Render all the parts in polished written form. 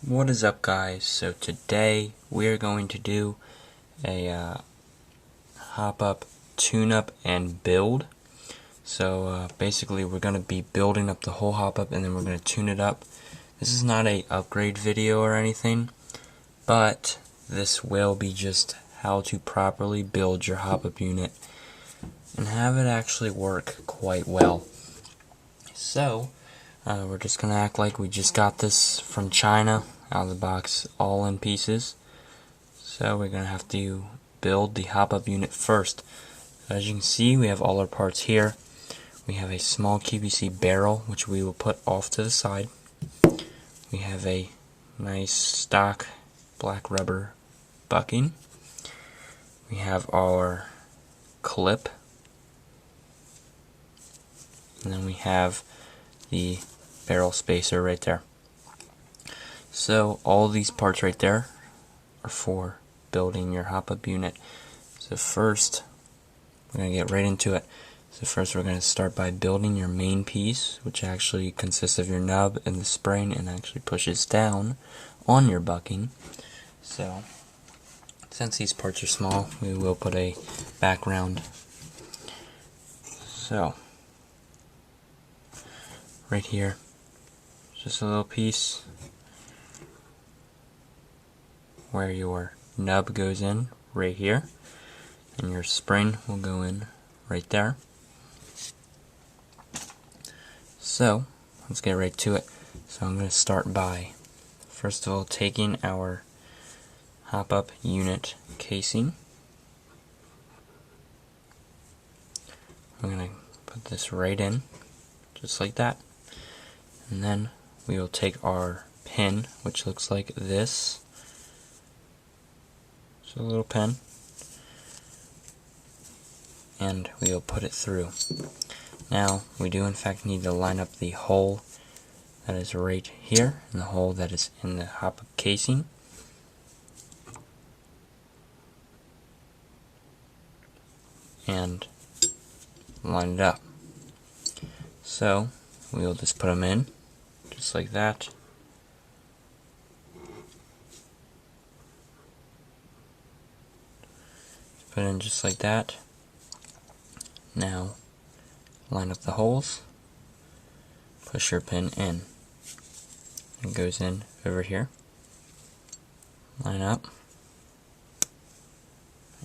What is up, guys? So today we're going to do a hop-up, tune-up, and build. So basically we're going to be building up the whole hop-up and then we're going to tune it up. This is not a upgrade video or anything, but this will be just how to properly build your hop-up unit and have it actually work quite well. So we're just going to act like we just got this from China, out of the box, all in pieces. So we're going to have to build the hop-up unit first. As you can see, we have all our parts here. We have a small QVC barrel, which we will put off to the side. We have a nice stock black rubber bucking. We have our clip. And then we have the barrel spacer right there. So all these parts right there are for building your hop-up unit. So first, we're going to get right into it. So first we're going to start by building your main piece, which actually consists of your nub and the spring and actually pushes down on your bucking. So since these parts are small, we will put a background. So right here, just a little piece where your nub goes in right here, and your spring will go in right there. So let's get right to it. So I'm going to start by first of all taking our hop-up unit casing. I'm going to put this right in, just like that. And then we will take our pin, which looks like this. Just a little pin. And we will put it through. Now, we do in fact need to line up the hole that is right here and the hole that is in the hop-up casing. And line it up. So, we will just put them in, just like that. Put in just like that. Now, line up the holes, push your pin in. It goes in over here. Line up.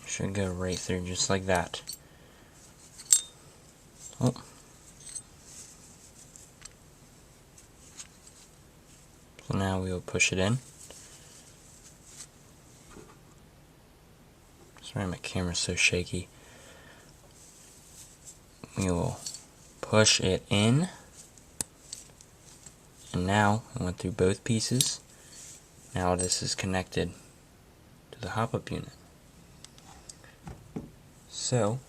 It should go right through just like that. Oh. So now we will push it in. Sorry, my camera's so shaky. We will push it in. And now it went through both pieces. Now this is connected to the hop-up unit. So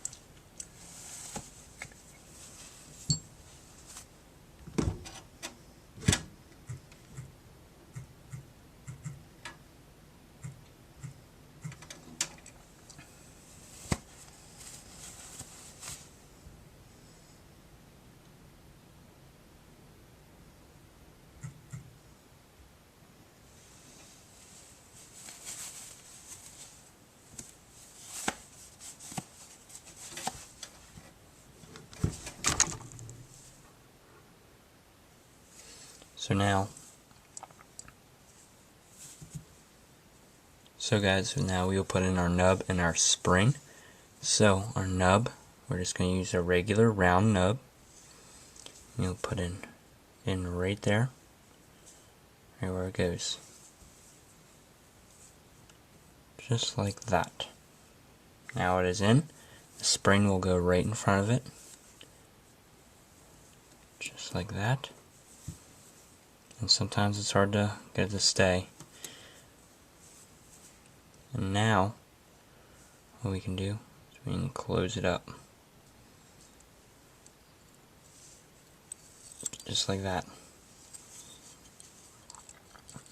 guys, now we will put in our nub and our spring. So our nub, we're just going to use a regular round nub. You'll put in right there, right where it goes. Just like that. Now it is in. The spring will go right in front of it. Just like that. And sometimes it's hard to get it to stay. And now, what we can do is we can close it up. Just like that.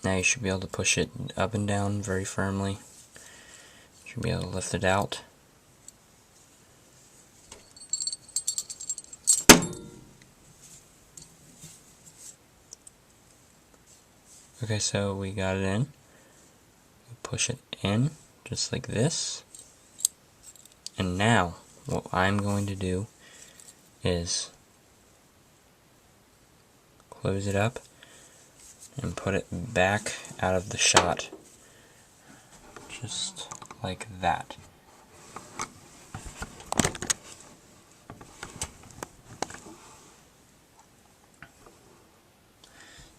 Now you should be able to push it up and down very firmly. You should be able to lift it out. Okay, so we got it in. Push it in, just like this. And now, what I'm going to do is close it up and put it back out of the shot. Just like that.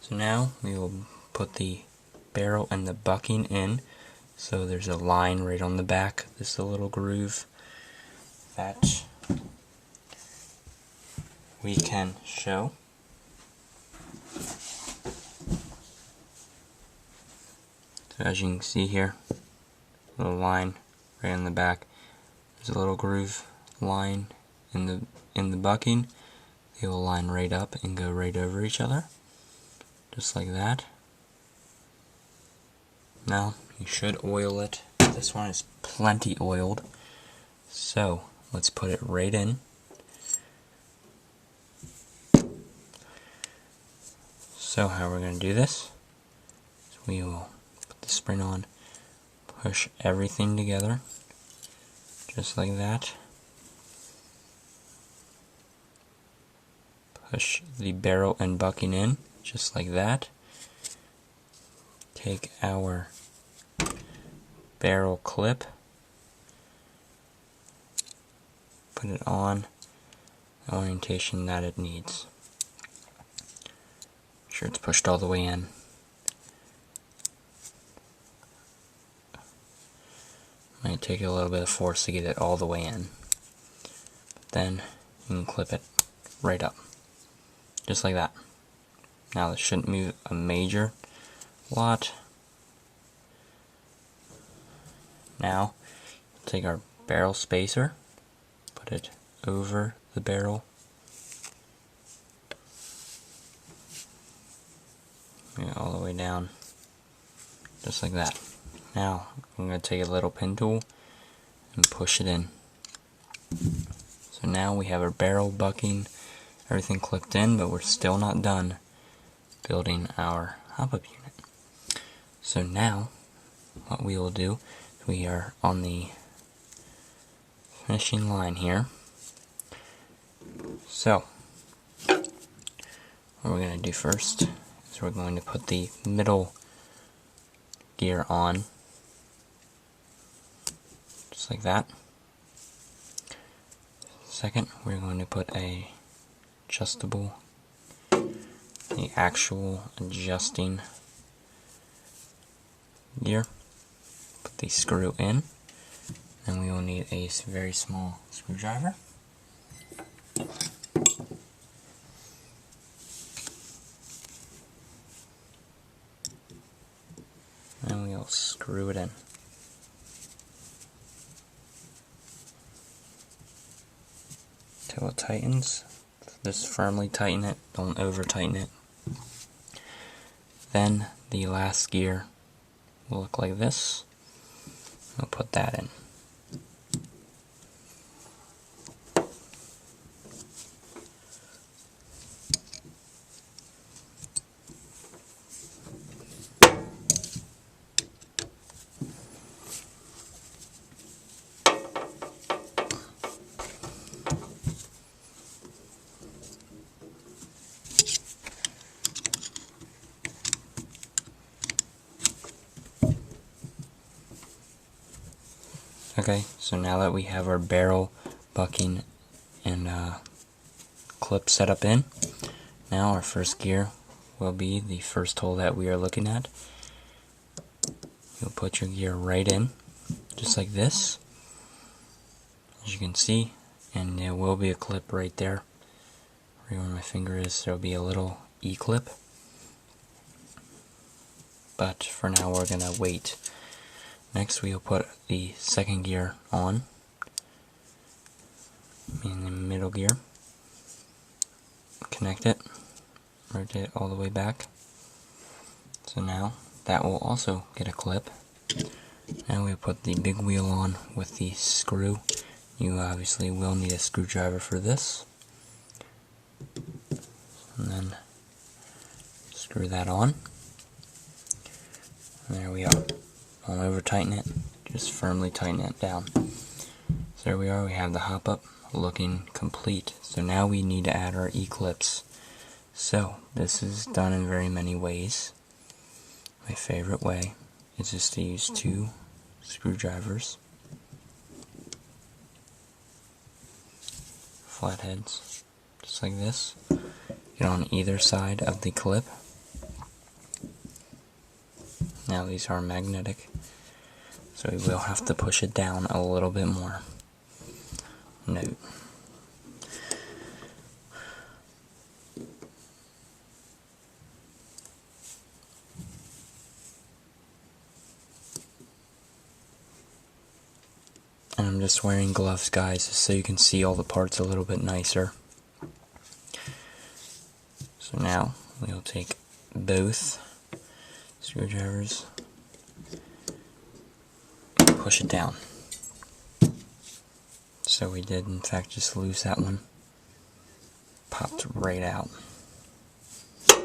So now we will put the barrel and the bucking in. So there's a line right on the back. This is a little groove that we can show. So as you can see here, a little line right on the back. There's a little groove line in the bucking. They will line right up and go right over each other, just like that. Now you should oil it. This one is plenty oiled. So let's put it right in. So how we're going to do this is we will put the spring on, push everything together, just like that. Push the barrel and bucking in, just like that. Take our barrel clip, put it on the orientation that it needs. Make sure it's pushed all the way in. Might take a little bit of force to get it all the way in. But then you can clip it right up, just like that. Now this shouldn't move a major lot. Now take our barrel spacer, put it over the barrel. All the way down, just like that. Now I'm going to take a little pin tool and push it in. So now we have our barrel, bucking, everything clipped in, but we're still not done building our hop-up unit. So now what we will do, we are on the finishing line here. So what we're going to do first is we're going to put the middle gear on, just like that. Second, we're going to put a adjustable, the actual adjusting gear. Put the screw in, and we will need a very small screwdriver. And we'll screw it in. Till it tightens. Just firmly tighten it, don't over tighten it. Then the last gear will look like this. We'll put that in. Okay, so now that we have our barrel, bucking, and clip set up in, now our first gear will be the first hole that we are looking at. You'll put your gear right in, just like this, as you can see, and there will be a clip right there. Right where my finger is, there will be a little E-clip. But for now we're going to wait. Next we will put the second gear on, in the middle gear, connect it, rotate it all the way back. So now that will also get a clip. Now we put the big wheel on with the screw. You obviously will need a screwdriver for this. And then screw that on. There we are. Don't over tighten it, just firmly tighten it down. So there we are, we have the hop up looking complete. So now we need to add our E-clips. So this is done in very many ways. My favorite way is just to use 2 screwdrivers, flatheads, just like this. Get on either side of the clip. Now these are magnetic, so we will have to push it down a little bit more. Note. And I'm just wearing gloves, guys, just so you can see all the parts a little bit nicer. So now we'll take both screwdrivers, push it down. So we did in fact just lose that one. Popped right out. So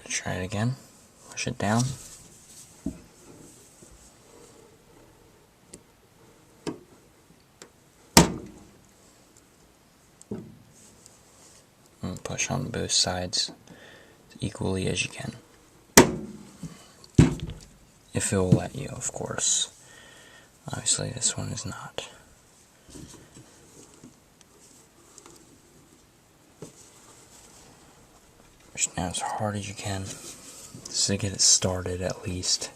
we try it again. Push it down. And push on both sides as equally as you can. If it will let you, of course. Obviously this one is not. Push down as hard as you can, just to get it started at least.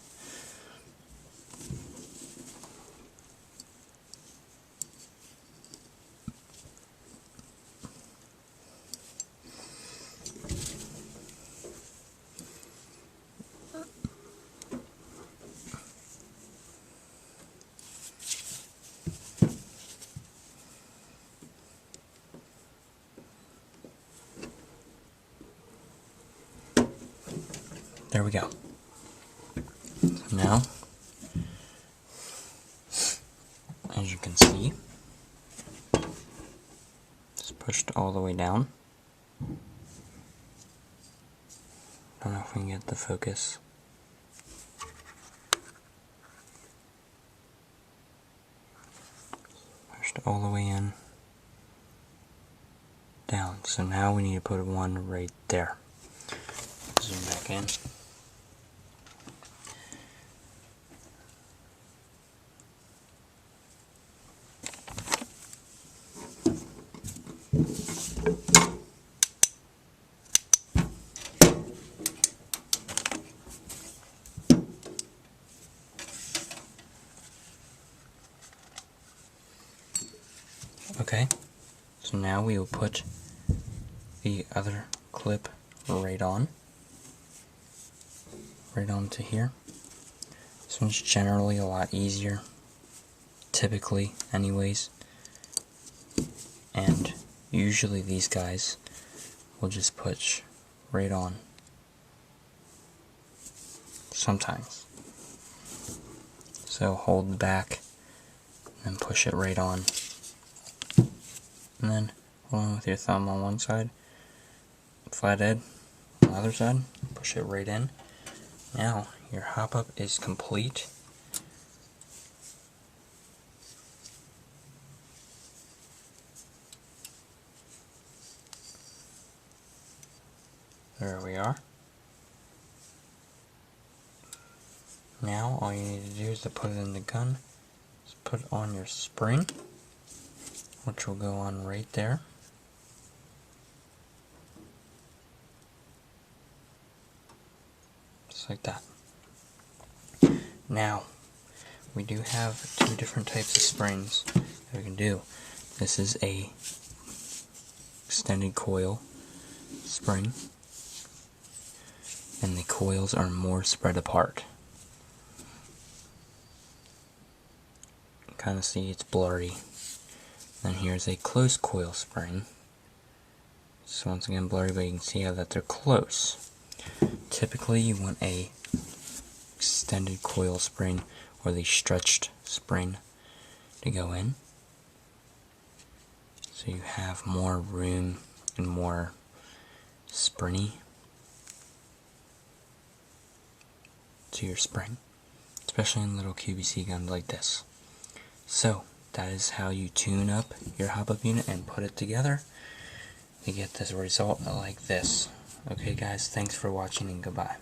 There we go. So now, as you can see, it's pushed all the way down. Don't know if we can get the focus. Pushed all the way in, down. So now we need to put one right there. Zoom back in. Okay, so now we will put the other clip right onto here. This one's generally a lot easier, typically anyways, and usually these guys will just push right on. Sometimes. So hold the back and push it right on. And then hold on with your thumb on one side, flathead on the other side, push it right in. Now your hop up is complete. There we are. Now all you need to do is to put it in the gun. Just put on your spring, which will go on right there. Just like that. Now, we do have 2 different types of springs that we can do. This is a extended coil spring, and the coils are more spread apart. You kind of see it's blurry. Then here's a close coil spring. So once again blurry, but you can see how that they're close. Typically you want a extended coil spring or the stretched spring to go in, so you have more room and more springy. to your spring, especially in little QBC guns like this. So that is how you tune up your hop-up unit and put it together to get this result like this. Okay guys, thanks for watching and goodbye.